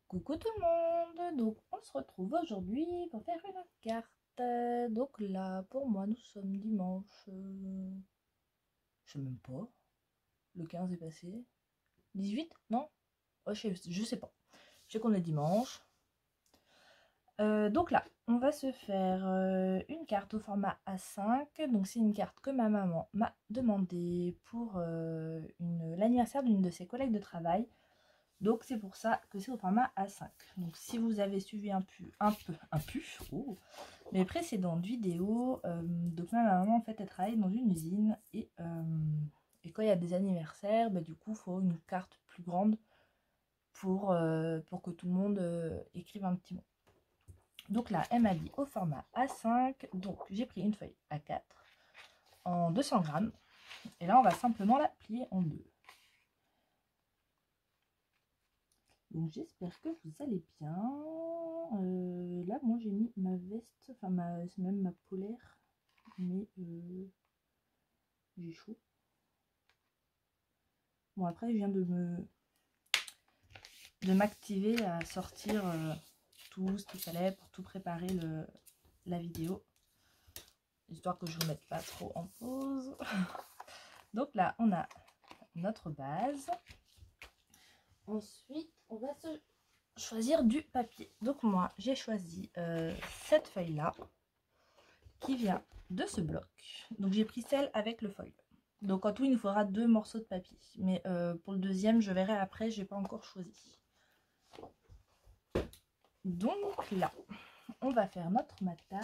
Coucou tout le monde, donc on se retrouve aujourd'hui pour faire une carte. Donc là, pour moi, nous sommes dimanche, je sais même pas, le 15 est passé, 18? Non? Oh, je sais pas, je sais qu'on est dimanche. Donc là, on va se faire une carte au format A5, donc c'est une carte que ma maman m'a demandé pour l'anniversaire d'une de ses collègues de travail. Donc c'est pour ça que c'est au format A5. Donc si vous avez suivi un peu mes précédentes vidéos, donc ma maman en fait elle travaille dans une usine et quand il y a des anniversaires, bah, du coup il faut une carte plus grande pour que tout le monde écrive un petit mot. Donc là elle m'a dit au format A5, donc j'ai pris une feuille A4 en 200 grammes et là on va simplement la plier en deux. Donc j'espère que vous allez bien. Là moi j'ai mis ma veste, enfin c'est même ma polaire, mais j'ai chaud. Bon après je viens de m'activer à sortir tout ce qu'il fallait pour tout préparer la vidéo, histoire que je ne vous mette pas trop en pause. Donc là on a notre base. Ensuite on va se choisir du papier. Donc moi j'ai choisi cette feuille là qui vient de ce bloc. Donc j'ai pris celle avec le foil. Donc en tout il nous faudra 2 morceaux de papier, mais pour le deuxième je verrai après, j'ai pas encore choisi. Donc là on va faire notre matage.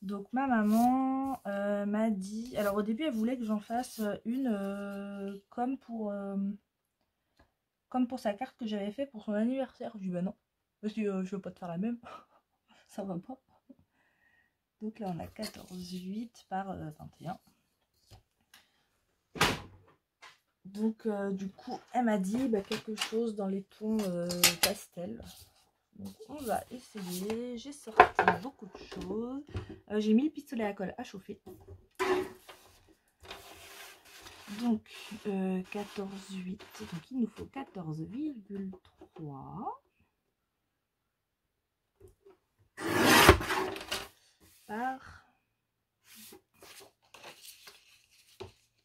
Donc ma maman m'a dit, alors au début elle voulait que j'en fasse une comme pour sa carte que j'avais fait pour son anniversaire. Je dis bah non, parce que je veux pas te faire la même, ça va pas. Donc là on a 14,8 par 21. Donc du coup elle m'a dit bah, quelque chose dans les tons pastel. Donc on va essayer. J'ai sorti beaucoup de choses. J'ai mis le pistolet à colle à chauffer. Donc 14,8. Donc il nous faut 14,3 par...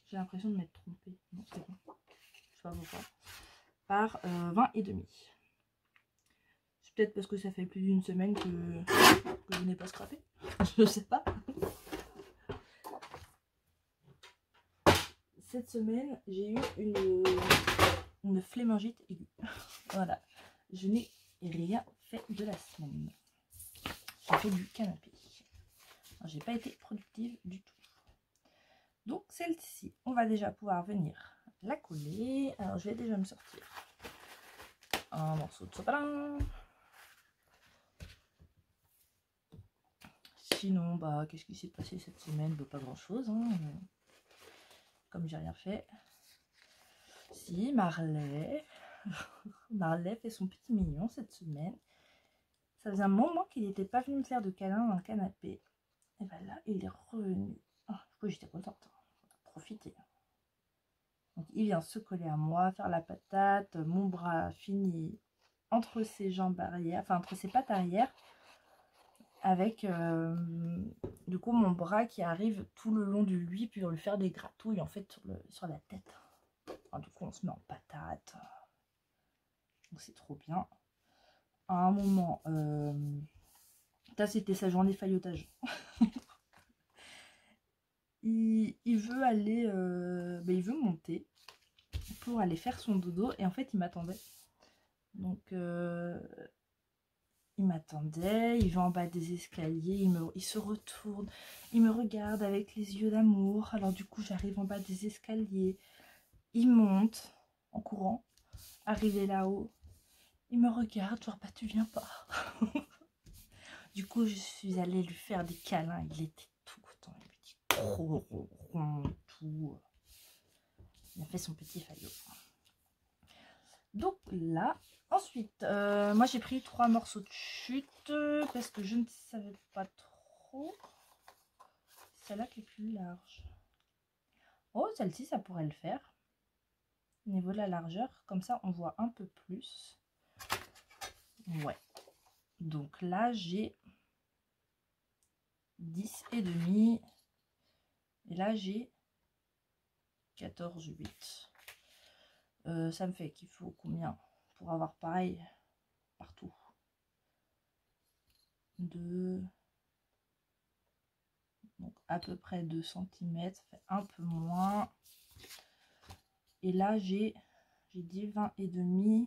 J'ai l'impression de m'être trompée. Non, c'est bon. Je sais pas pourquoi. Par 20 et demi. C'est peut-être parce que ça fait plus d'une semaine que je n'ai pas scrappé. Je sais pas. Cette semaine, j'ai eu une flémingite aiguë. Voilà. Je n'ai rien fait de la semaine. J'ai fait du canapé. J'ai pas été productive du tout. Donc celle-ci, on va déjà pouvoir venir la coller. Alors je vais déjà me sortir un morceau de sopalin. Sinon, bah qu'est-ce qui s'est passé cette semaine? Bah, pas grand-chose. Hein. Comme j'ai rien fait. Si, Marley. Marley fait son petit mignon cette semaine. Ça faisait un moment qu'il n'était pas venu me faire de câlin dans le canapé. Et ben là, il est revenu. Oh, du coup, j'étais contente. On a profité. Donc, il vient se coller à moi, faire la patate. Mon bras finit entre ses jambes arrière, enfin entre ses pattes arrière. Avec du coup mon bras qui arrive tout le long de lui pour lui faire des gratouilles en fait sur la tête. Enfin, du coup, on se met en patate. Donc, c'est trop bien. À un moment, ça c'était sa journée faillotage. il veut aller, il veut monter pour aller faire son dodo et en fait il m'attendait. Donc il m'attendait, il va en bas des escaliers, il se retourne, il me regarde avec les yeux d'amour. Alors du coup j'arrive en bas des escaliers, il monte en courant, arrivé là-haut, il me regarde, genre bah tu viens pas. Du coup je suis allée lui faire des câlins, il était tout content, il me dit tout. Il a fait son petit faillot. Donc là, ensuite, moi j'ai pris 3 morceaux de chute parce que je ne savais pas trop. Celle-là qui est plus large. Oh, celle-ci, ça pourrait le faire. au niveau de la largeur. Comme ça, on voit un peu plus. Ouais. Donc là, j'ai 10,5. Et là, j'ai 14,8. Ça me fait qu'il faut combien pour avoir pareil partout? 2. Donc à peu près 2 cm. Ça fait un peu moins. Et là, j'ai dit 20,5.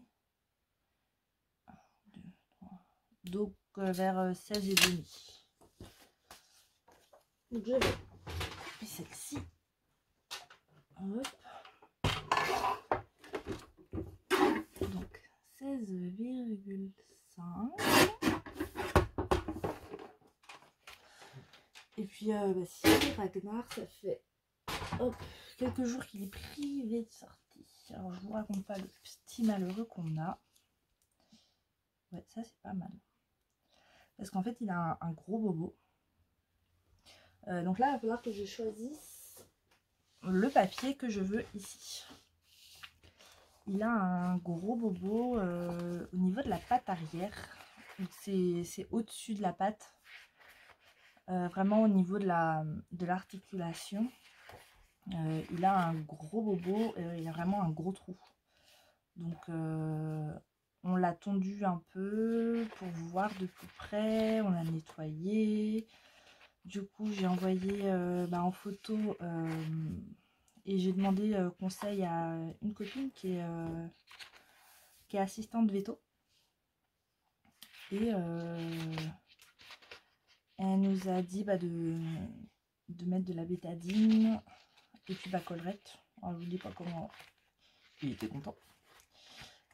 Donc vers 16,5. Donc je vais couper celle-ci. Hop. Donc 16,5. Et puis si Ragnar, ça fait quelques jours qu'il est privé de sortie. Alors je vous raconte pas le petit malheureux qu'on a. Ouais, ça c'est pas mal. Parce qu'en fait il a un gros bobo. Donc là il va falloir que je choisisse le papier que je veux ici. Il a un gros bobo au niveau de la patte arrière. C'est au-dessus de la patte. Vraiment au niveau de l'articulation. Il a un gros bobo, il a vraiment un gros trou. Donc on l'a tondu un peu pour voir de plus près, on l'a nettoyé. Du coup j'ai envoyé en photo et j'ai demandé conseil à une copine qui est assistante veto. Et elle nous a dit de mettre de la bétadine et puis collerette. Alors, je vous dis pas comment il était content.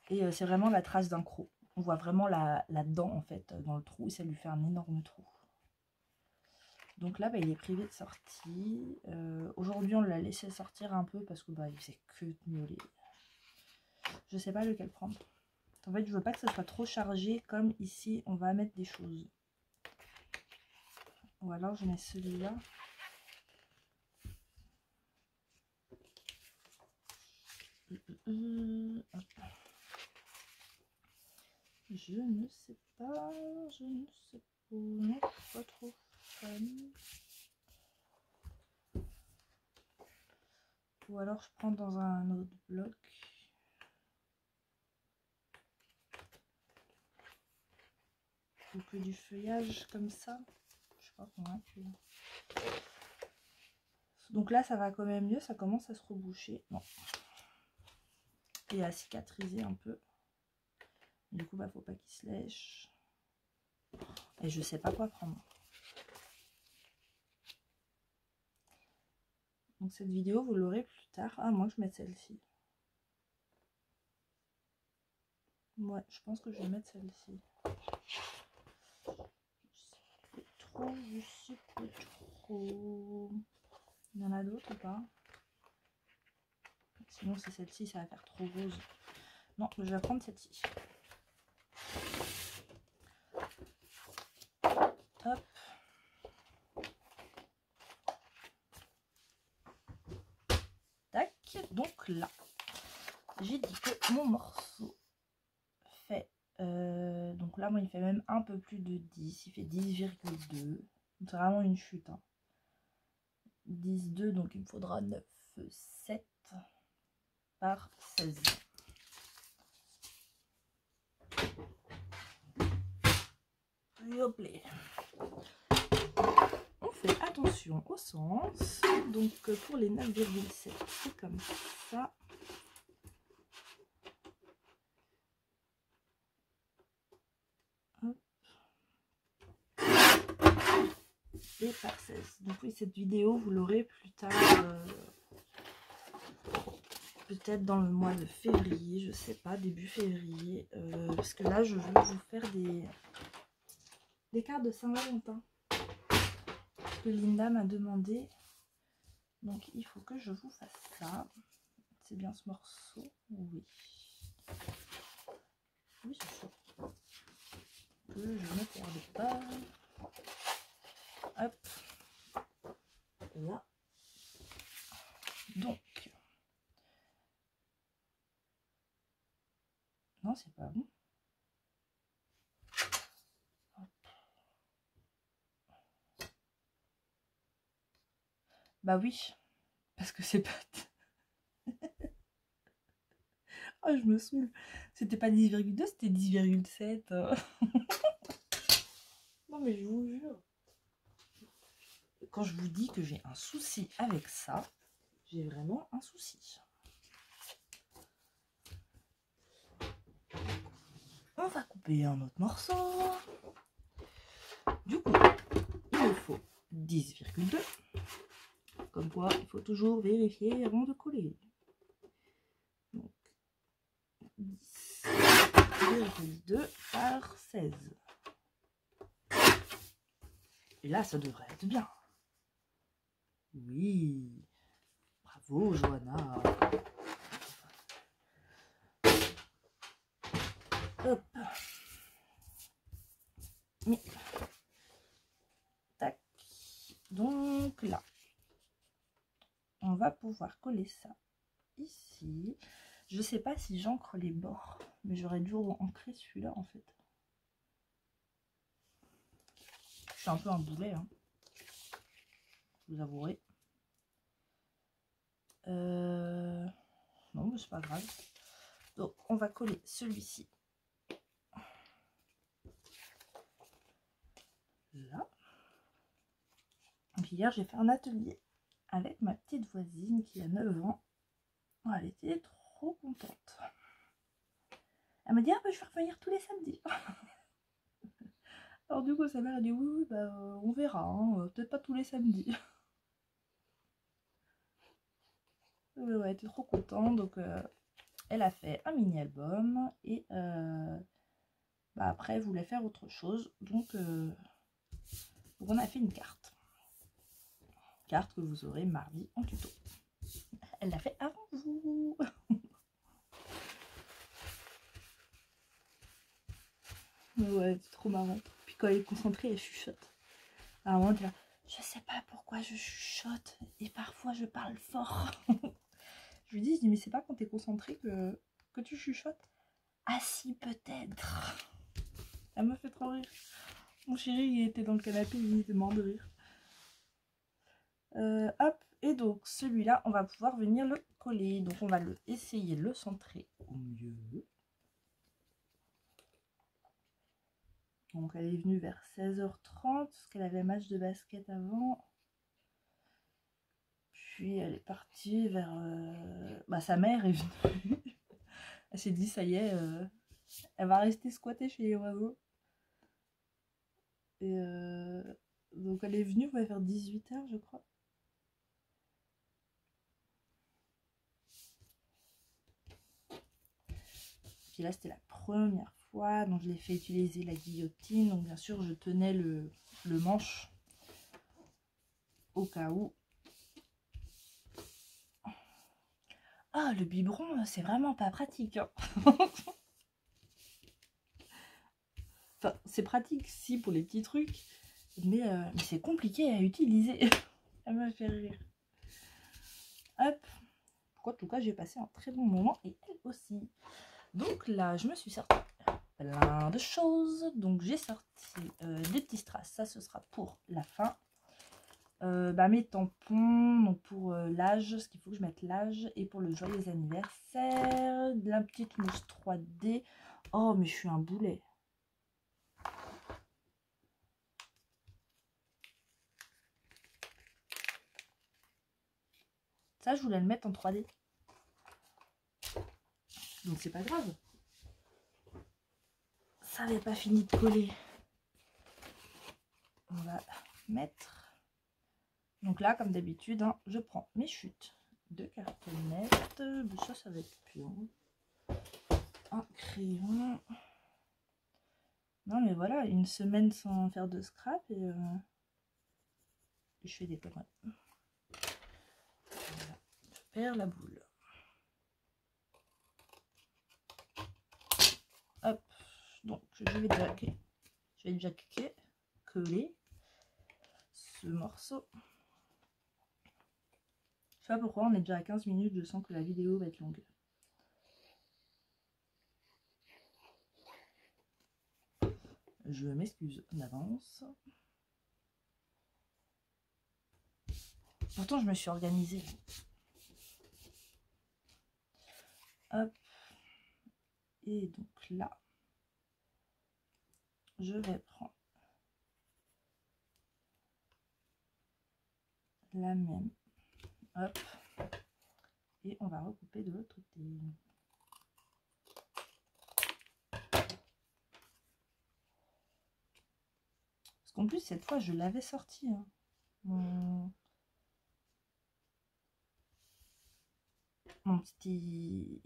Et c'est vraiment la trace d'un croc. On voit vraiment la dent en fait dans le trou et ça lui fait un énorme trou. Donc là, il est privé de sortie. Aujourd'hui, on l'a laissé sortir un peu parce que il faisait que de miauler. Je sais pas lequel prendre. En fait, je veux pas que ça soit trop chargé comme ici, on va mettre des choses. Ou alors, je mets celui-là. Je ne sais pas, non, je suis pas trop fan. Ou alors je prends dans un autre bloc. Ou que du feuillage comme ça. Je suis pas convaincue. Donc là ça va quand même mieux, ça commence à se reboucher. Non. Et à cicatriser un peu. Du coup faut pas qu'il se lèche. Et je sais pas quoi prendre. Donc cette vidéo vous l'aurez plus tard. Ah moi je mets celle-ci. Ouais, je pense que je vais mettre celle-ci. Je sais plus trop. Il y en a d'autres ou pas? Sinon c'est celle-ci, ça va faire trop rose. Non, je vais prendre celle-ci. Hop. Tac. Donc là, j'ai dit que mon morceau fait... donc là, moi, il fait même un peu plus de 10. Il fait 10,2. C'est vraiment une chute. Hein. 10,2, donc il me faudra 9,7 par 16. Et hop là. On fait attention au sens. Donc pour les 9,7, c'est comme ça. Hop. Et par 16. Donc oui, cette vidéo, vous l'aurez plus tard. Peut-être dans le mois de février, je sais pas, début février. Parce que là, je veux vous faire des cartes de Saint-Valentin. Que Linda m'a demandé. Donc il faut que je vous fasse ça. C'est bien ce morceau? Oui. Oui, c'est chaud. Que je ne perde pas. Hop. Là. Donc. Non, c'est pas bon. Bah oui, parce que c'est pas... Oh, je me saoule. C'était pas 10,2, c'était 10,7. Non, mais je vous jure. Quand je vous dis que j'ai un souci avec ça, j'ai vraiment un souci. On va couper un autre morceau. Du coup, il me faut 10,2. Comme quoi, il faut toujours vérifier avant de coller. Donc, 10,2 par 16. Et là, ça devrait être bien. Oui. Bravo, Johanna. Hop. Tac. Donc là, on va pouvoir coller ça ici. Je sais pas si j'encre les bords, mais j'aurais dû ancrer celui-là en fait. Je suis un peu un boulet, hein, vous avouerez. Non, mais c'est pas grave. Donc, on va coller celui-ci là. Donc, hier, j'ai fait un atelier avec ma petite voisine qui a 9 ans. Oh, elle était trop contente. Elle m'a dit, ah, bah, je vais revenir tous les samedis. Alors, du coup, sa mère a dit, oui, oui, bah, on verra, hein, peut-être pas tous les samedis. Ouais, elle était trop contente. Donc, elle a fait un mini-album et bah, après, elle voulait faire autre chose. Donc, on a fait une carte. Carte que vous aurez mardi en tuto. Elle l'a fait avant vous. Mais ouais, c'est trop marrant. Puis quand elle est concentrée, elle chuchote. À un moment, elle est là, je sais pas pourquoi je chuchote et parfois je parle fort. Je lui dis, mais c'est pas quand t'es concentré que tu chuchotes. Ah si, peut-être. Elle me fait trop rire. Mon chéri, il était dans le canapé, il était mort de rire. Hop, et donc celui-là, on va pouvoir venir le coller. Donc on va essayer de le centrer au mieux. Donc elle est venue vers 16h30, parce qu'elle avait match de basket avant. Puis elle est partie vers... Bah, sa mère est venue. Elle s'est dit, ça y est, elle va rester squattée chez les oiseaux. Et donc elle est venue ouais, vers 18h, je crois. Puis là, c'était la première fois, donc je l'ai fait utiliser la guillotine. Donc bien sûr, je tenais le manche au cas où. Ah, le biberon, c'est vraiment pas pratique. Hein. Enfin, c'est pratique, si, pour les petits trucs. Mais c'est compliqué à utiliser. Elle me fait rire. Hop. En tout cas, j'ai passé un très bon moment et elle aussi. Donc là, je me suis sorti plein de choses. Donc j'ai sorti des petits strass. Ça, ce sera pour la fin. Mes tampons, donc pour l'âge, ce qu'il faut que je mette l'âge. Et pour le joyeux anniversaire, de la petite mousse 3D. Oh, mais je suis un boulet. Ça, je voulais le mettre en 3D. Donc c'est pas grave. Ça n'avait pas fini de coller. On va mettre. Donc là, comme d'habitude, hein, je prends mes chutes de cartonnette. Ça va être pur. Un crayon. Non mais voilà, une semaine sans faire de scrap et je fais des conneries. Voilà, je perds la boule. Hop, donc je vais déjà coller ce morceau. Je sais pas pourquoi, on est déjà à 15 minutes, je sens que la vidéo va être longue. Je m'excuse d'avance. Pourtant, je me suis organisée. Hop. Et donc là, je vais prendre la même. Hop. Et on va recouper de l'autre côté. Parce qu'en plus, cette fois, je l'avais sorti. Hein. Mon petit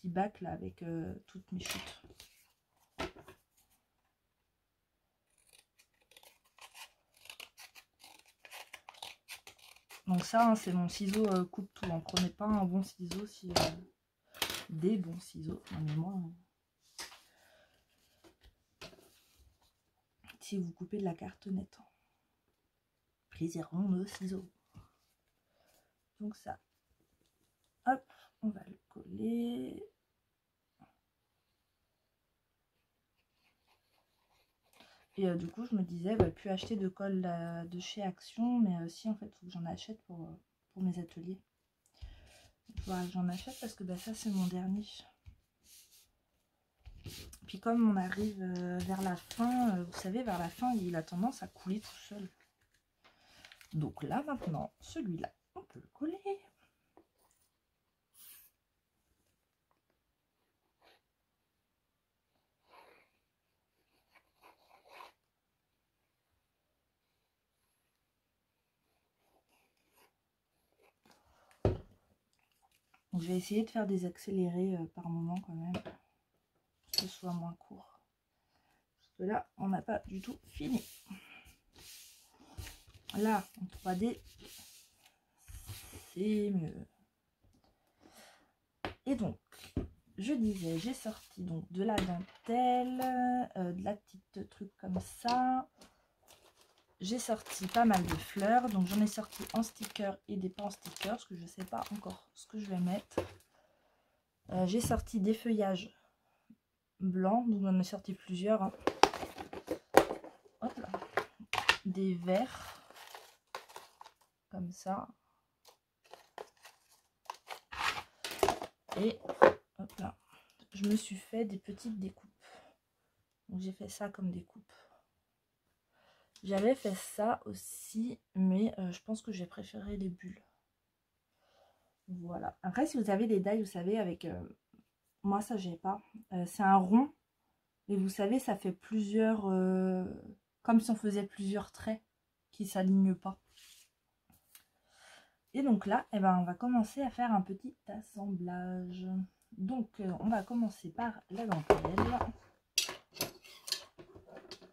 bac là avec toutes mes chutes. Donc ça, hein, c'est mon ciseau coupe tout. Hein. Prenez pas un bon ciseau si des bons ciseaux. Non, mais moi, si vous coupez de la cartonnette, hein. Préservons nos ciseaux. Donc ça, hop, on va le coller. Et du coup, je me disais, bah, plus acheter de colle de chez Action, mais si en fait, il faut que j'en achète pour mes ateliers. Il faudra que j'en achète parce que bah, ça, c'est mon dernier. Puis comme on arrive vers la fin, vous savez, vers la fin, il a tendance à couler tout seul. Donc là, maintenant, celui-là, on peut le coller. Donc, je vais essayer de faire des accélérés par moment quand même, pour que ce soit moins court. Parce que là, on n'a pas du tout fini. Là, en 3D, c'est mieux. Et donc, je disais, j'ai sorti donc de la dentelle, de la petite truc comme ça. J'ai sorti pas mal de fleurs, donc j'en ai sorti en sticker et des pas en sticker, parce que je ne sais pas encore ce que je vais mettre. J'ai sorti des feuillages blancs, donc j'en ai sorti plusieurs. Hein. Hop là. Des verts, comme ça. Et hop là, je me suis fait des petites découpes. Donc j'ai fait ça comme découpe. J'avais fait ça aussi, mais je pense que j'ai préféré les bulles. Voilà. Après, si vous avez des die, vous savez, avec... moi, ça, j'ai pas. C'est un rond. Et vous savez, ça fait plusieurs... comme si on faisait plusieurs traits qui ne s'alignent pas. Et donc là, eh ben, on va commencer à faire un petit assemblage. Donc, on va commencer par la dentelle.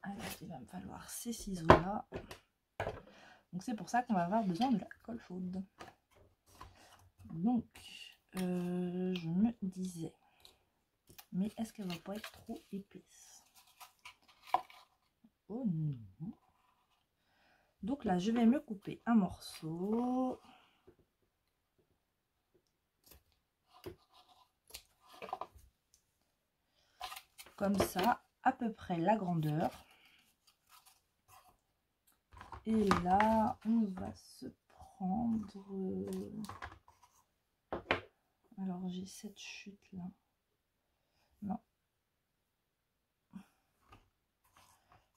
Alors, il va me falloir ces ciseaux-là. Donc, c'est pour ça qu'on va avoir besoin de la colle chaude. Donc, je me disais, mais est-ce qu'elle va pas être trop épaisse? Oh non. Donc là, je vais me couper un morceau. Comme ça, à peu près la grandeur. Et là, on va se prendre... Alors, j'ai cette chute là. Non.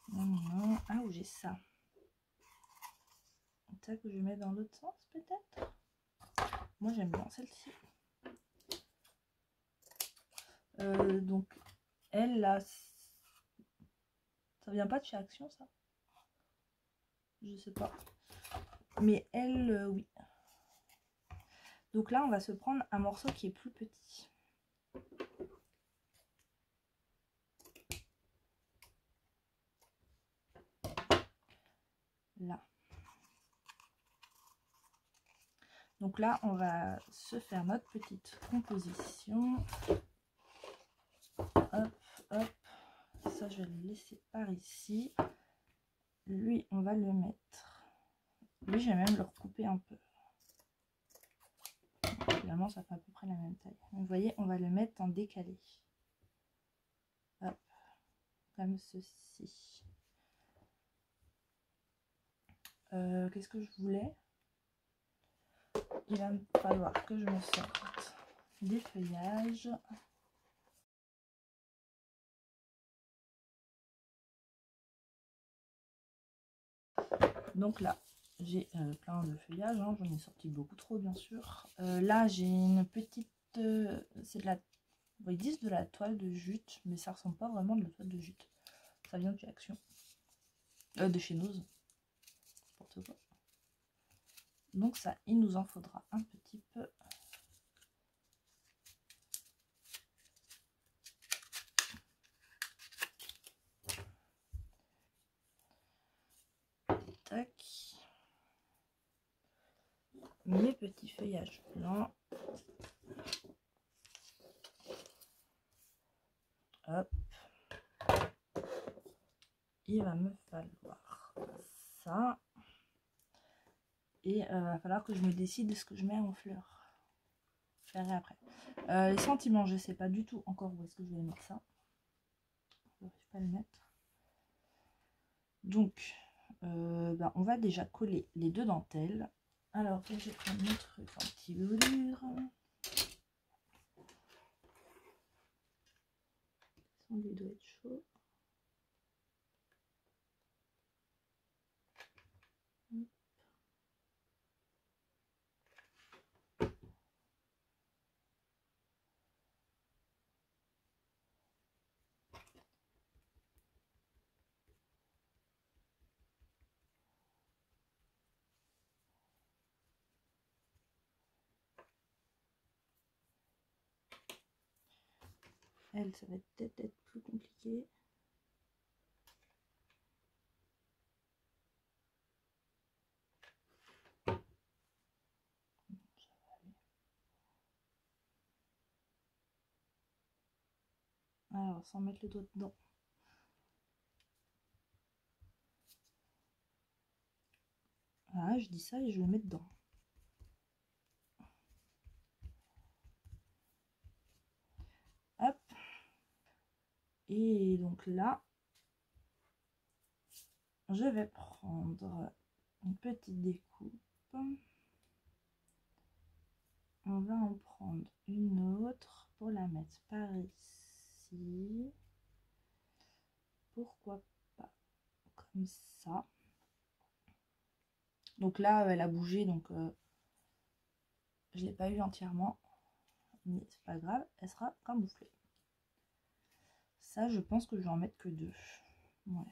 Non, non. Ah, où j'ai ça. C'est ça que je mets dans l'autre sens, peut-être. Moi, j'aime bien celle-ci. Donc, elle, là, ça vient pas de chez Action, ça? Je sais pas. Mais elle, oui. Donc là, on va se prendre un morceau qui est plus petit. Là. Donc là, on va se faire notre petite composition. Hop, hop. Ça, je vais le laisser par ici. Lui, on va le mettre. Lui, je vais même le recouper un peu. Finalement, ça fait à peu près la même taille. Vous voyez, on va le mettre en décalé. Hop. comme ceci. Qu'est-ce que je voulais? Il va me falloir que je me sorte des feuillages. Donc là, j'ai plein de feuillages, hein. J'en ai sorti beaucoup trop bien sûr. Là, j'ai une petite... c'est de la... Ils disent de la toile de jute, mais ça ressemble pas vraiment de la toile de jute. Ça vient de chez Action. De chez Nose. N'importe quoi. Donc ça, il nous en faudra un petit peu. Tac. Mes petits feuillages blancs. Hop. Il va me falloir ça. Et il va falloir que je me décide de ce que je mets en fleurs. Je verrai après. Les sentiments, je sais pas du tout encore où est-ce que je vais mettre ça. Je ne vais pas le mettre. Donc, ben, on va déjà coller les deux dentelles. Alors, je vais prendre mon truc en petit velours. On lui doit être chaud. Elle, ça va peut-être être plus compliqué. Alors, sans mettre le doigt dedans. Voilà, je dis ça et je le mets dedans. Hop. Et donc là, je vais prendre une petite découpe. On va en prendre une autre pour la mettre par ici. Pourquoi pas comme ça. Donc là, elle a bougé, donc je ne l'ai pas eu entièrement. Mais c'est pas grave, elle sera camouflée. Ça, je pense que je vais en mettre que deux. Ouais.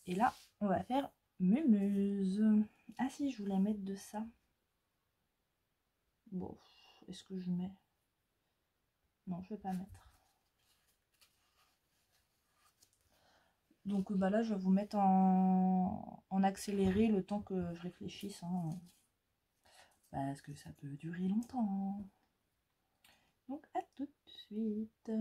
Et là, on va faire mémuse. Ah si, je voulais mettre de ça. Bon, est-ce que je mets? Non, je vais pas mettre. Donc bah là, je vais vous mettre en accéléré le temps que je réfléchisse. Hein, parce que ça peut durer longtemps. Donc à tout de suite.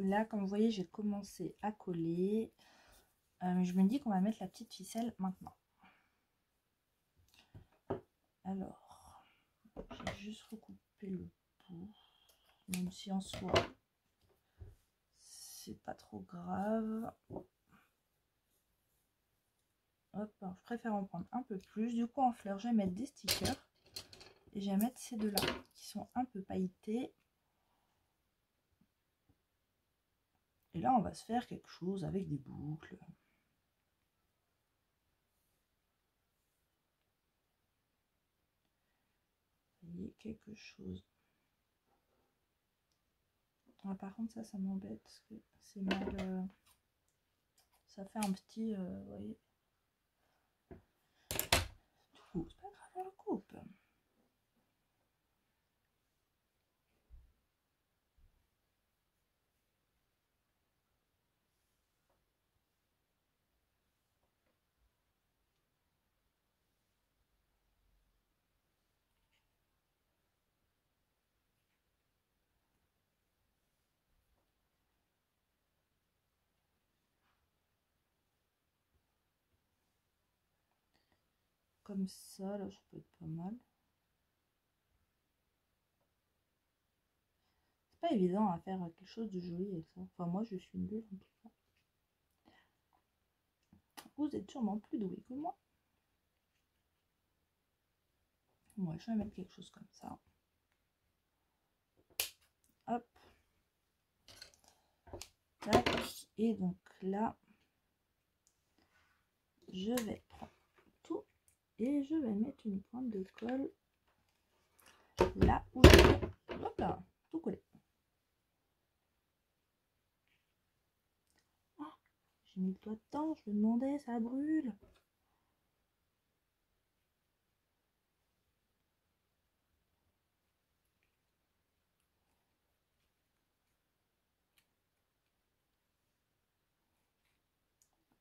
là, comme vous voyez, j'ai commencé à coller. Je me dis qu'on va mettre la petite ficelle maintenant. Alors, j'ai juste recoupé le bout, même si en soi, c'est pas trop grave. Hop, je préfère en prendre un peu plus. Du coup, en fleurs, je vais mettre des stickers. Et je vais mettre ces deux-là, qui sont un peu pailletés. Et là, on va se faire quelque chose avec des boucles. Vous voyez, quelque chose. Ah, par contre, ça m'embête parce que c'est mal. Ça fait un petit, vous voyez. Du coup, c'est pas grave, on le coupe. Comme ça, là, ça peut être pas mal. C'est pas évident à faire quelque chose de joli avec ça. Enfin, moi, je suis nulle en tout cas. Vous êtes sûrement plus doué que moi. Moi, je vais mettre quelque chose comme ça. Hop. Tac. Et donc là, je vais prendre tout et je vais mettre une pointe de colle là où je vais. Hop là, tout collé. Oh, j'ai mis le doigt dedans, je me demandais, ça brûle.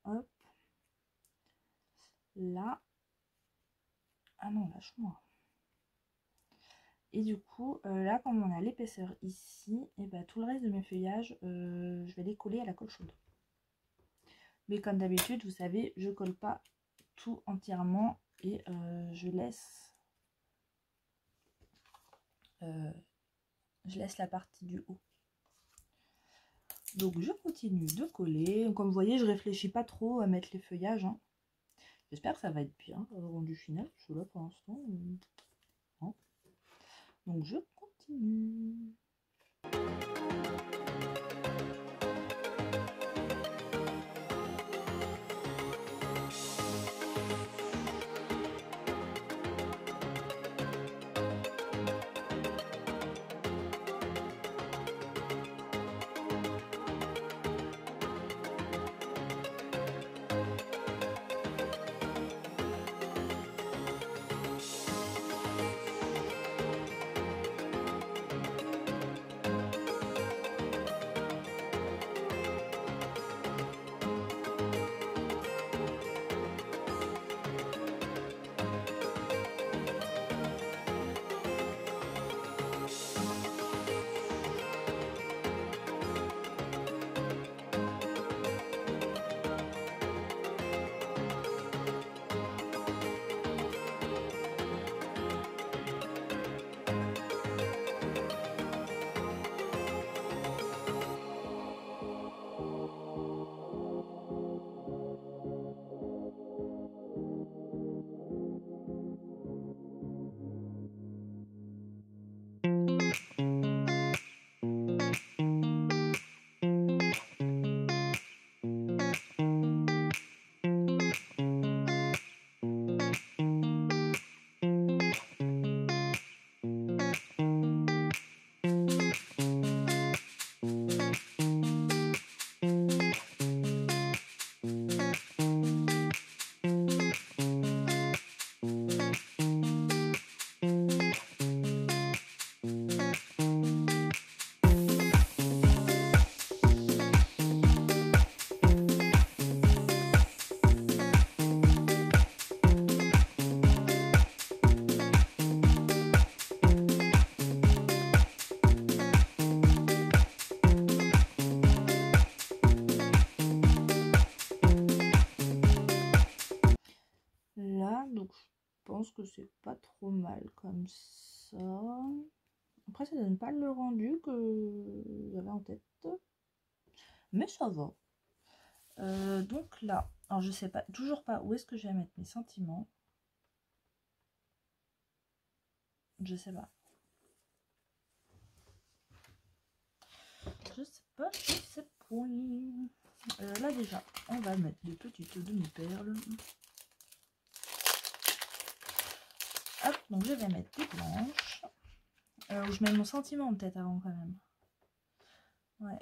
Hop. Là. Ah non, lâche-moi. Et du coup, là, comme on a l'épaisseur ici, et ben, tout le reste de mes feuillages, je vais les coller à la colle chaude. Mais comme d'habitude, vous savez, je colle pas tout entièrement et je laisse la partie du haut. Donc je continue de coller. Comme vous voyez, je réfléchis pas trop à mettre les feuillages. Hein. J'espère que ça va être bien le rendu final. Parce que là, pour l'instant, non. Donc je continue. c'est pas trop mal comme ça. Après, ça donne pas le rendu que j'avais en tête. Mais ça va. Donc là, alors je sais pas, toujours pas où est-ce que je vais mettre mes sentiments. Je sais pas. Je sais pas, je sais point. Là déjà, on va mettre des petites demi-perles. Hop, donc je vais mettre des blanches. Je mets mon sentiment peut-être avant quand même. Ouais.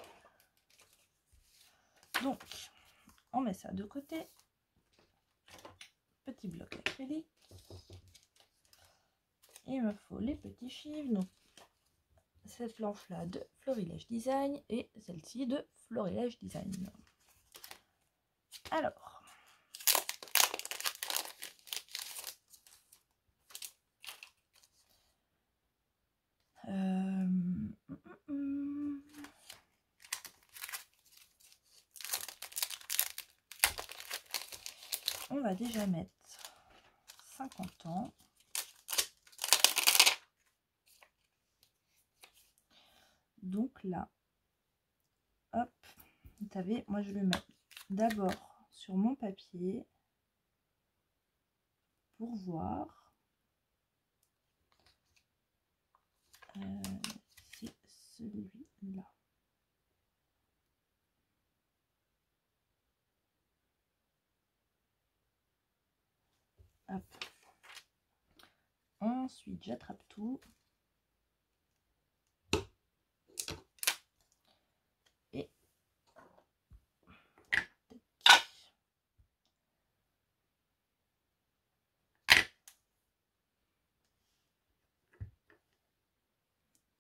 Donc, on met ça de côté. Petit bloc acrylique. Il me faut les petits chiffres. Donc, cette planche là de Florilège Design et celle-ci de Florilège Design. Alors. On va déjà mettre 50 ans. Donc là, hop, vous savez, moi je le mets d'abord sur mon papier pour voir. C'est celui-là. Hop. Ensuite, j'attrape tout. Et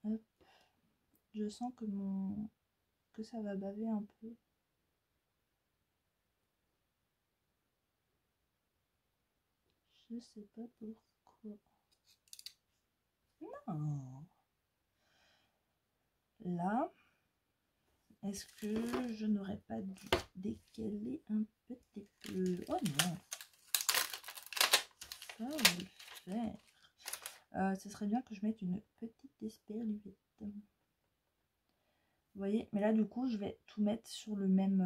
hop. Je sens que ça va baver un peu. Je sais pas pourquoi. Non. Là, est-ce que je n'aurais pas dû décaler un petit peu? Oh non. Ça va le faire. Ce serait bien que je mette une petite esperluette. Vous voyez, mais là du coup je vais tout mettre sur le même.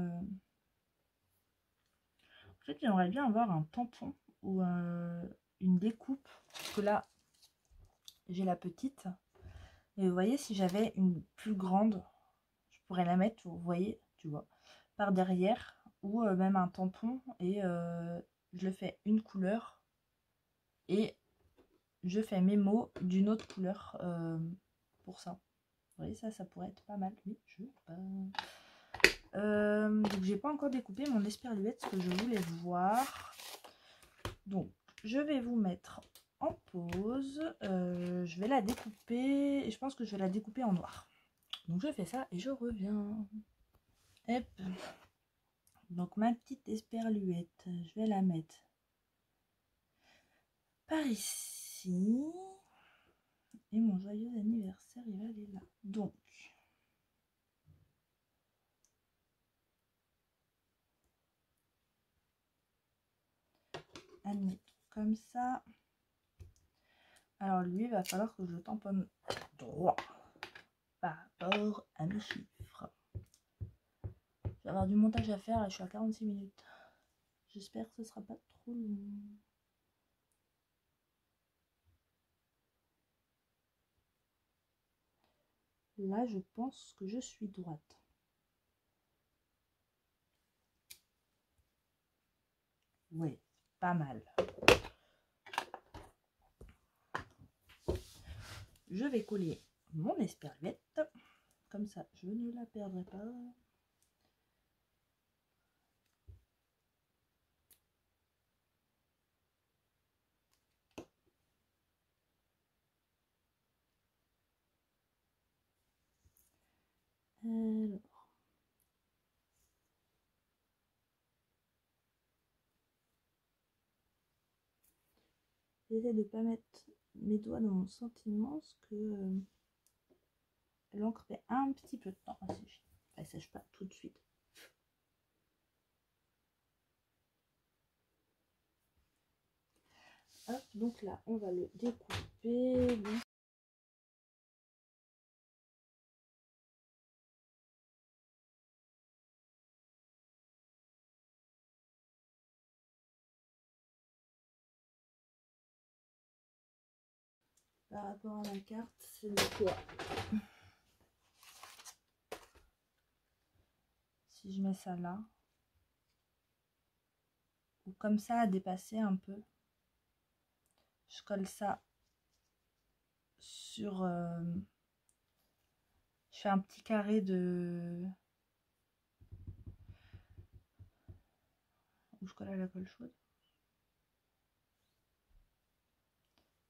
En fait, j'aimerais bien avoir un tampon ou une découpe, parce que là j'ai la petite. Et vous voyez, si j'avais une plus grande, je pourrais la mettre, vous voyez, tu vois, par derrière, ou même un tampon, et je le fais une couleur et je fais mes mots d'une autre couleur pour ça. Vous voyez, ça pourrait être pas mal. Mais je veux pas. Donc j'ai pas encore découpé mon esperluette, ce que je voulais voir. Donc je vais vous mettre en pause. Je vais la découper et je pense que je vais la découper en noir. Donc je fais ça et je reviens. Hop. Donc ma petite esperluette, je vais la mettre par ici. Et mon joyeux anniversaire, il va aller là. Donc admettons comme ça. Alors lui, il va falloir que je tamponne droit par rapport à mes chiffres. Je vais avoir du montage à faire, là je suis à 46 minutes. J'espère que ce sera pas trop long. Là, je pense que je suis droite. Oui, pas mal. Je vais coller mon esperluette. Comme ça, je ne la perdrai pas. Alors. J'essaie de ne pas mettre mes doigts dans mon sentiment, parce que l'encre fait un petit peu de temps à sécher. Elle ne sèche pas tout de suite. Hop, donc là, on va le découper. Donc, par rapport à la carte, c'est de quoi? Si je mets ça là, ou comme ça à dépasser un peu, je colle ça sur... je fais un petit carré de... Où je colle à la colle chaude.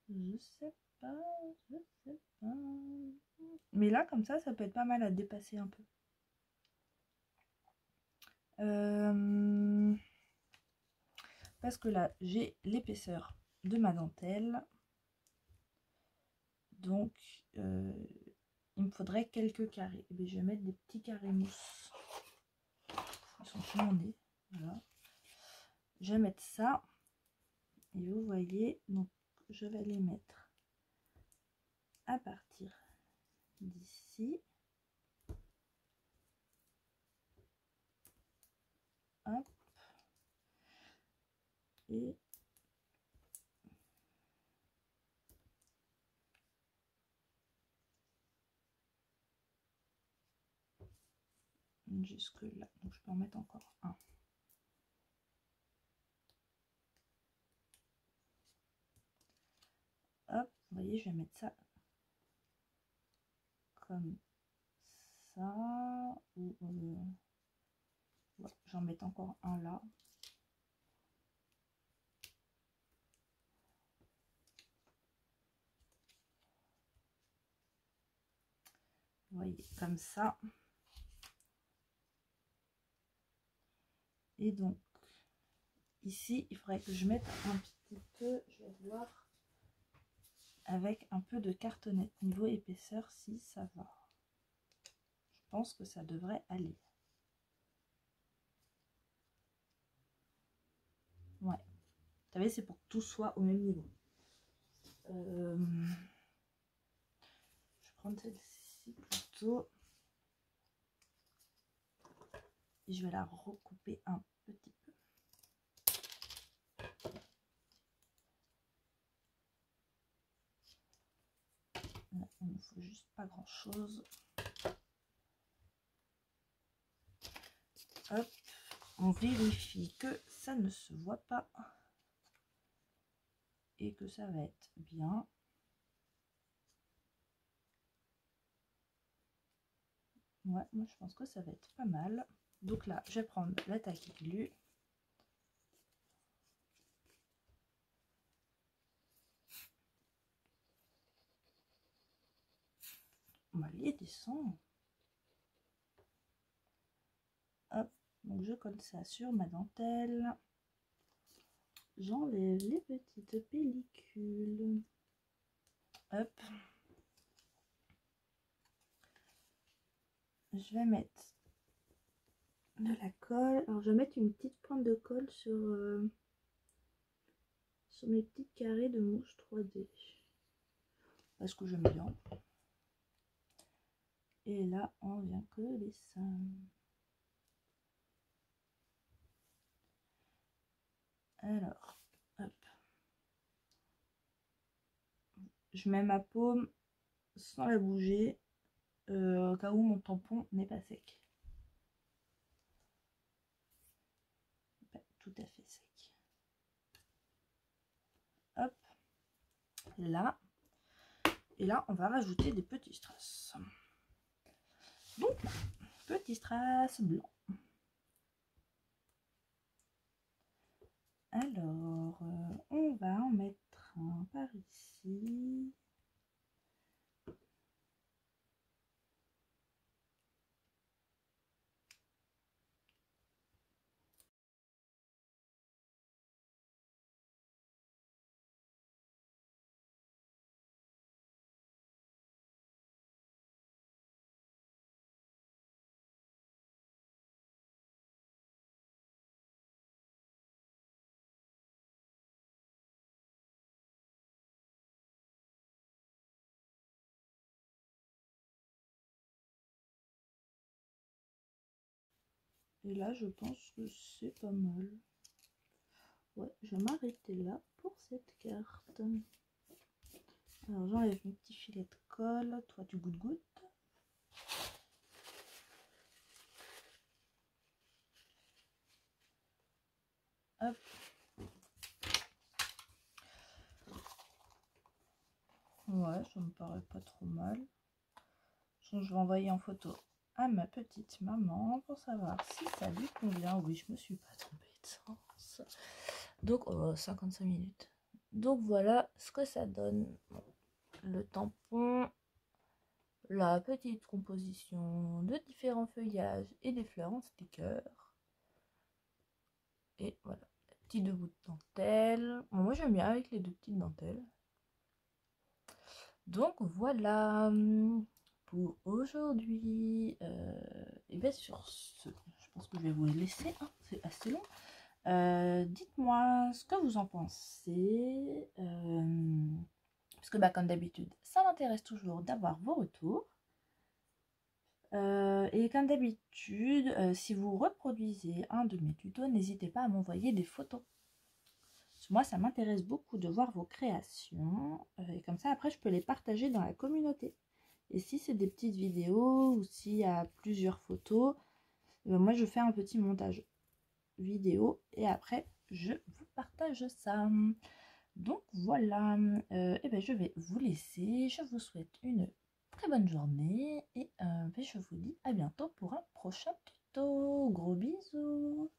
Je sais pas, je sais pas. Mais là, comme ça peut être pas mal à dépasser un peu. Parce que là, j'ai l'épaisseur de ma dentelle. Donc, il me faudrait quelques carrés. Et bien, je vais mettre des petits carrés mousse. Ils sont sur mon nez. Voilà. Je vais mettre ça. Et vous voyez, donc je vais les mettre à partir d'ici. Hop. Et jusque là. Donc je peux en mettre encore un. Hop, vous voyez, je vais mettre ça comme ça. Ou ouais, j'en mets encore un là. Vous voyez, comme ça. Et donc, ici, il faudrait que je mette un petit peu, je vais voir, avec un peu de cartonnette. Niveau épaisseur, si ça va. Je pense que ça devrait aller. Ouais. Vous savez, c'est pour que tout soit au même niveau. Je vais prendre celle-ci plutôt. Et je vais la recouper un petit peu. Là, il ne faut juste pas grand chose. Hop, on vérifie que ça ne se voit pas et que ça va être bien. Ouais, moi je pense que ça va être pas mal. Donc là, je vais prendre la taille glue. On va les descendre. Hop, donc je colle ça sur ma dentelle. J'enlève les petites pellicules. Hop. Je vais mettre de la colle. Alors je vais mettre une petite pointe de colle sur mes petits carrés de mousse 3D. Parce que j'aime bien. Et là, on vient coller ça. Alors, hop. Je mets ma paume sans la bouger, au cas où mon tampon n'est pas sec. Pas tout à fait sec. Hop. Là. Et là, on va rajouter des petits strass. Donc, petit strass blanc. Alors, on va en mettre un par ici. Et là, je pense que c'est pas mal. Ouais, je vais m'arrêter là pour cette carte. Alors, j'enlève mes petits filets de colle. Toi, tu gouttes-gouttes. Hop. Ouais, ça me paraît pas trop mal. Je vais envoyer en photo à ma petite maman pour savoir si ça lui convient. Oui, je me suis pas trompée de sens. Donc, 55 minutes. Donc, voilà ce que ça donne. Le tampon, la petite composition de différents feuillages et des fleurs en sticker. Et voilà, petits deux bouts de dentelle. Bon, moi, j'aime bien avec les deux petites dentelles. Donc, voilà pour aujourd'hui. Et bien sur ce, je pense que je vais vous laisser, hein, c'est assez long. Dites-moi ce que vous en pensez, parce que bah, comme d'habitude, ça m'intéresse toujours d'avoir vos retours. Et comme d'habitude, si vous reproduisez un de mes tutos, n'hésitez pas à m'envoyer des photos. Moi, ça m'intéresse beaucoup de voir vos créations, et comme ça, après, je peux les partager dans la communauté. Et si c'est des petites vidéos ou s'il y a plusieurs photos, moi je fais un petit montage vidéo et après je vous partage ça. Donc voilà, et ben je vais vous laisser. Je vous souhaite une très bonne journée et je vous dis à bientôt pour un prochain tuto. Gros bisous.